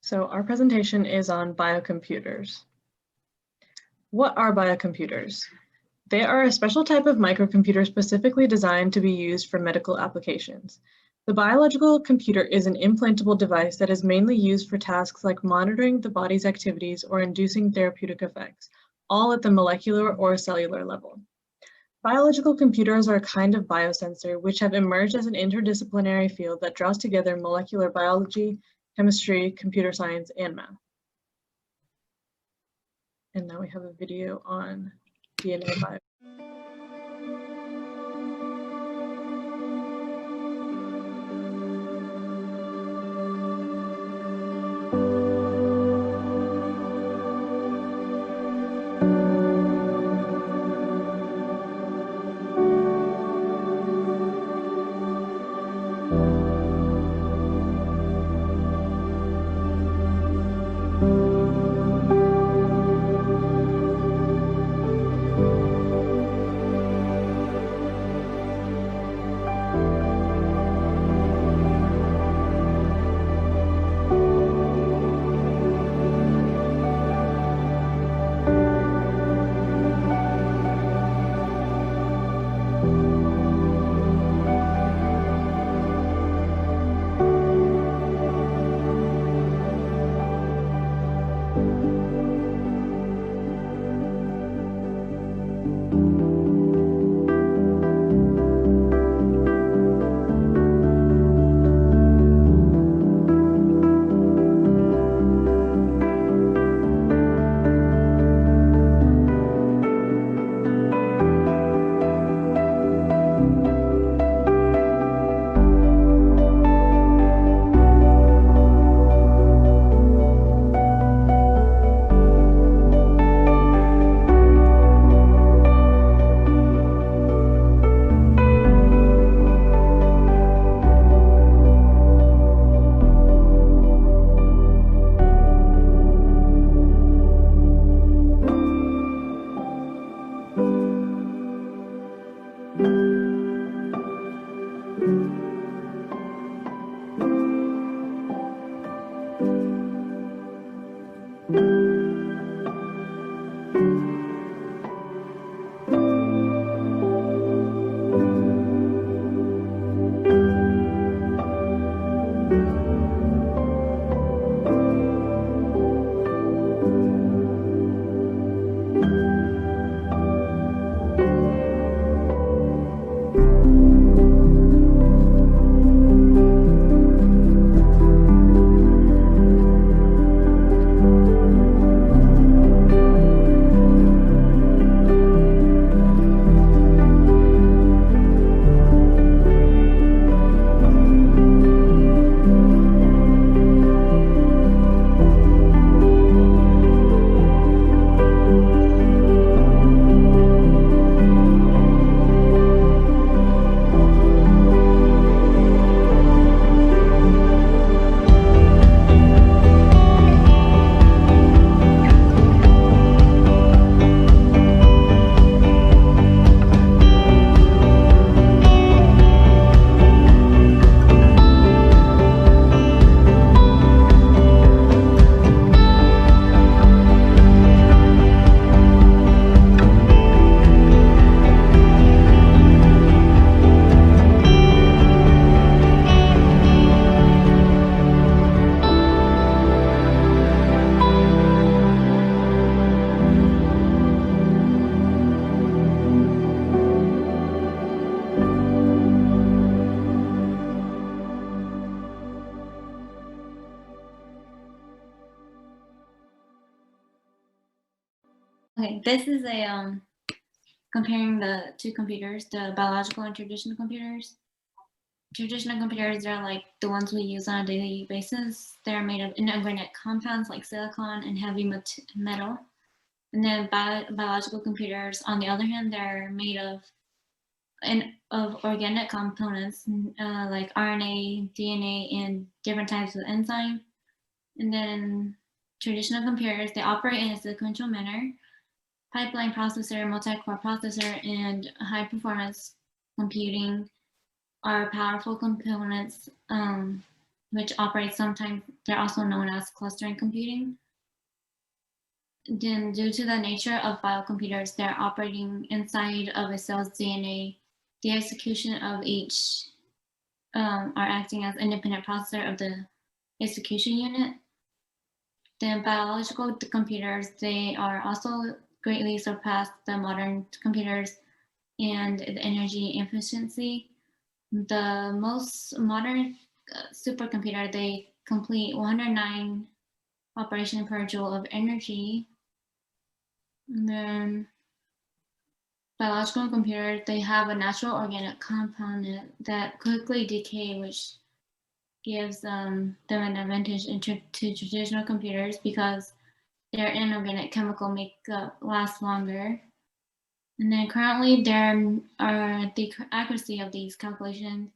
So our presentation is on biocomputers. What are biocomputers? They are a special type of microcomputer specifically designed to be used for medical applications. The biological computer is an implantable device that is mainly used for tasks like monitoring the body's activities or inducing therapeutic effects, all at the molecular or cellular level. Biological computers are a kind of biosensor which have emerged as an interdisciplinary field that draws together molecular biology, chemistry, computer science, and math. And now we have a video on DNA bio. Okay, this is a comparing the two computers, the biological and traditional computers. Traditional computers are like the ones we use on a daily basis. They're made of inorganic compounds like silicon and heavy metal. And then biological computers, on the other hand, they're made of organic components like RNA, DNA, and different types of enzyme. And then traditional computers, they operate in a sequential manner. Pipeline processor, multi-core processor, and high-performance computing are powerful components which operate sometimes, they're also known as clustering computing. Then due to the nature of biocomputers, they're operating inside of a cell's DNA. The execution of each are acting as independent processor of the execution unit. Then biological computers, they are also greatly surpassed the modern computers and the energy efficiency. The most modern supercomputer, they complete 109 operation per joule of energy. And then biological computers, they have a natural organic component that quickly decay, which gives them an advantage to traditional computers because their inorganic chemical makeup lasts longer. And then currently the accuracy of these calculations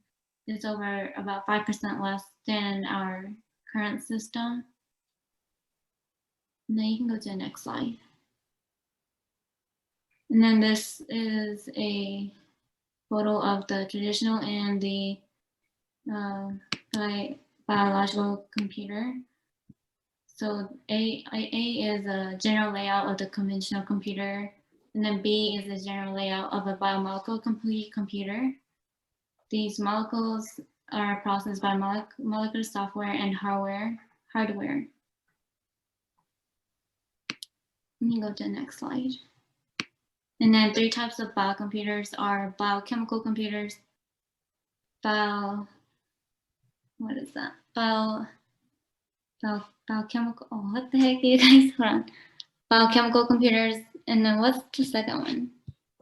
is over about 5% less than our current system. And then you can go to the next slide. And then this is a photo of the traditional and the biological computer. So A is a general layout of the conventional computer, and then B is the general layout of a biomolecular computer. These molecules are processed by molecular software and hardware. Let me go to the next slide. And then 3 types of biocomputers are biochemical computers, biochemical, oh, what the heck, you guys, hold on. Biochemical computers, and then what's the second one?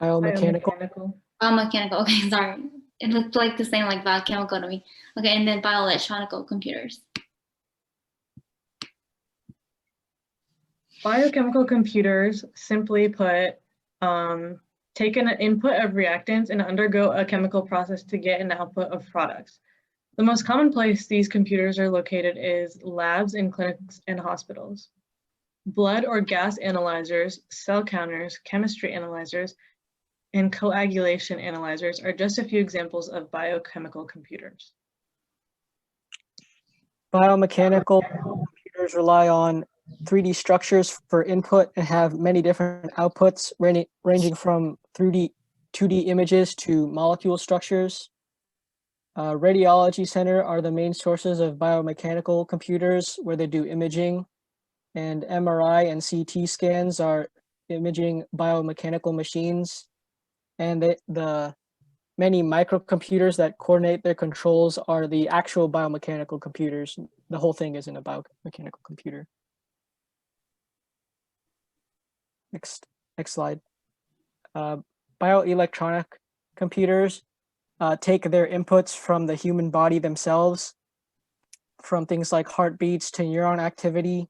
Biomechanical. Biomechanical, okay, sorry. It looked like the same like biochemical to me. Okay, and then bioelectronic computers. Biochemical computers, simply put, take an input of reactants and undergo a chemical process to get an output of products. The most common place these computers are located is labs in clinics and hospitals. Blood or gas analyzers, cell counters, chemistry analyzers, and coagulation analyzers are just a few examples of biochemical computers. Biomechanical computers rely on 3D structures for input and have many different outputs ranging from 2D images to molecule structures. Radiology center are the main sources of biomechanical computers where they do imaging, and MRI and CT scans are imaging biomechanical machines. And the many microcomputers that coordinate their controls are the actual biomechanical computers. The whole thing isn't a biomechanical computer. Next slide. Bioelectronic computers take their inputs from the human body themselves, from things like heartbeats to neuron activity,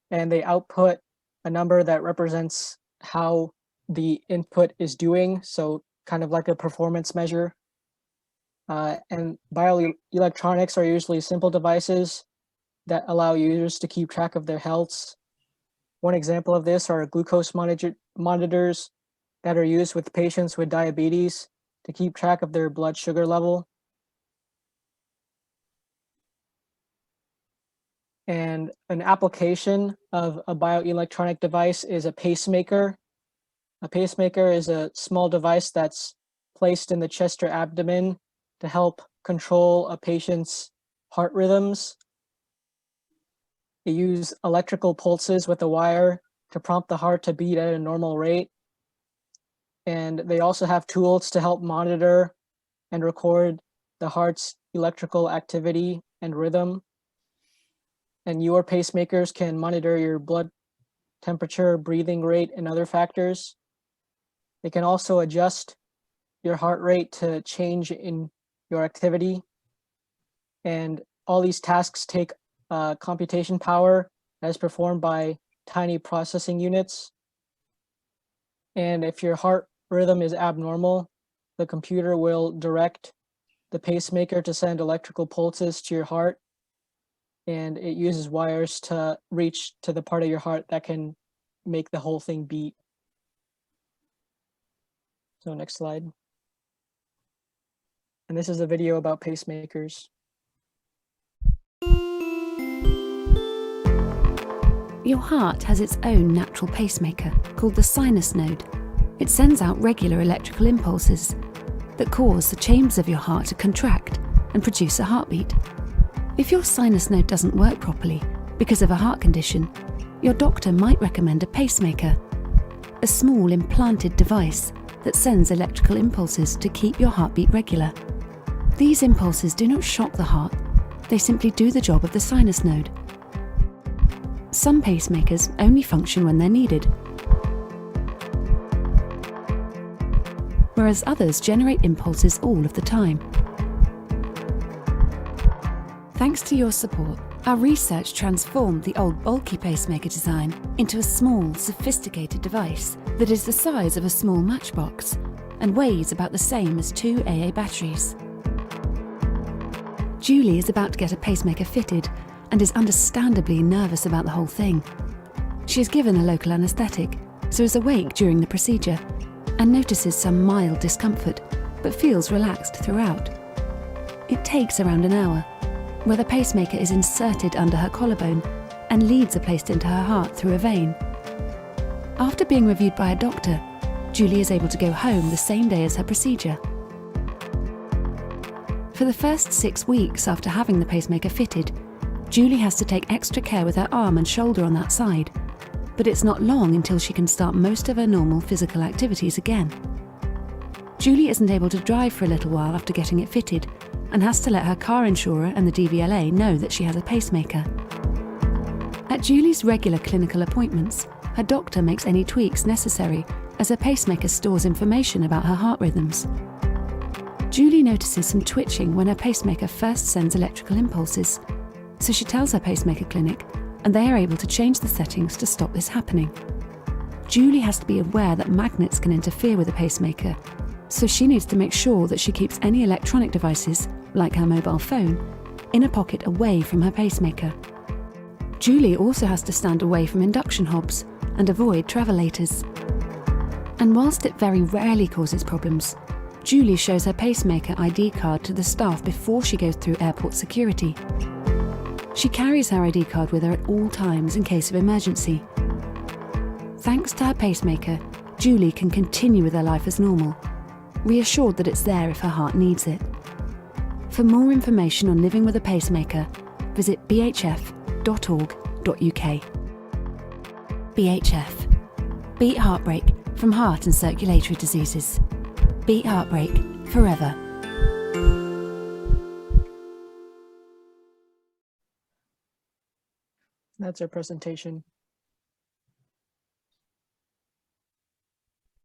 and they output a number that represents how the input is doing, so kind of like a performance measure. And bioelectronics are usually simple devices that allow users to keep track of their healths. One example of this are glucose monitors that are used with patients with diabetes to keep track of their blood sugar level. And an application of a bioelectronic device is a pacemaker. A pacemaker is a small device that's placed in the chest or abdomen to help control a patient's heart rhythms. They use electrical pulses with a wire to prompt the heart to beat at a normal rate. And they also have tools to help monitor and record the heart's electrical activity and rhythm. And your pacemakers can monitor your blood temperature, breathing rate, and other factors. They can also adjust your heart rate to change in your activity. And all these tasks take computation power that is performed by tiny processing units. And if your heart rhythm is abnormal, the computer will direct the pacemaker to send electrical pulses to your heart, and it uses wires to reach to the part of your heart that can make the whole thing beat. So next slide. And this is a video about pacemakers. Your heart has its own natural pacemaker called the sinus node. It sends out regular electrical impulses that cause the chambers of your heart to contract and produce a heartbeat. If your sinus node doesn't work properly because of a heart condition, your doctor might recommend a pacemaker, a small implanted device that sends electrical impulses to keep your heartbeat regular. These impulses do not shock the heart, they simply do the job of the sinus node. Some pacemakers only function when they're needed, whereas others generate impulses all of the time. Thanks to your support, our research transformed the old bulky pacemaker design into a small, sophisticated device that is the size of a small matchbox and weighs about the same as 2 AA batteries. Julie is about to get a pacemaker fitted and is understandably nervous about the whole thing. She is given a local anaesthetic, so is awake during the procedure and notices some mild discomfort, but feels relaxed throughout. It takes around an hour, where the pacemaker is inserted under her collarbone and leads are placed into her heart through a vein. After being reviewed by a doctor, Julie is able to go home the same day as her procedure. For the first 6 weeks after having the pacemaker fitted, Julie has to take extra care with her arm and shoulder on that side, but it's not long until she can start most of her normal physical activities again. Julie isn't able to drive for a little while after getting it fitted and has to let her car insurer and the DVLA know that she has a pacemaker. At Julie's regular clinical appointments, her doctor makes any tweaks necessary as her pacemaker stores information about her heart rhythms. Julie notices some twitching when her pacemaker first sends electrical impulses, so she tells her pacemaker clinic and they are able to change the settings to stop this happening. Julie has to be aware that magnets can interfere with a pacemaker, so she needs to make sure that she keeps any electronic devices, like her mobile phone, in a pocket away from her pacemaker. Julie also has to stand away from induction hobs and avoid travelators. And whilst it very rarely causes problems, Julie shows her pacemaker ID card to the staff before she goes through airport security. She carries her ID card with her at all times in case of emergency. Thanks to her pacemaker, Julie can continue with her life as normal, reassured that it's there if her heart needs it. For more information on living with a pacemaker, visit bhf.org.uk. BHF. Beat heartbreak from heart and circulatory diseases. Beat heartbreak forever. That's our presentation.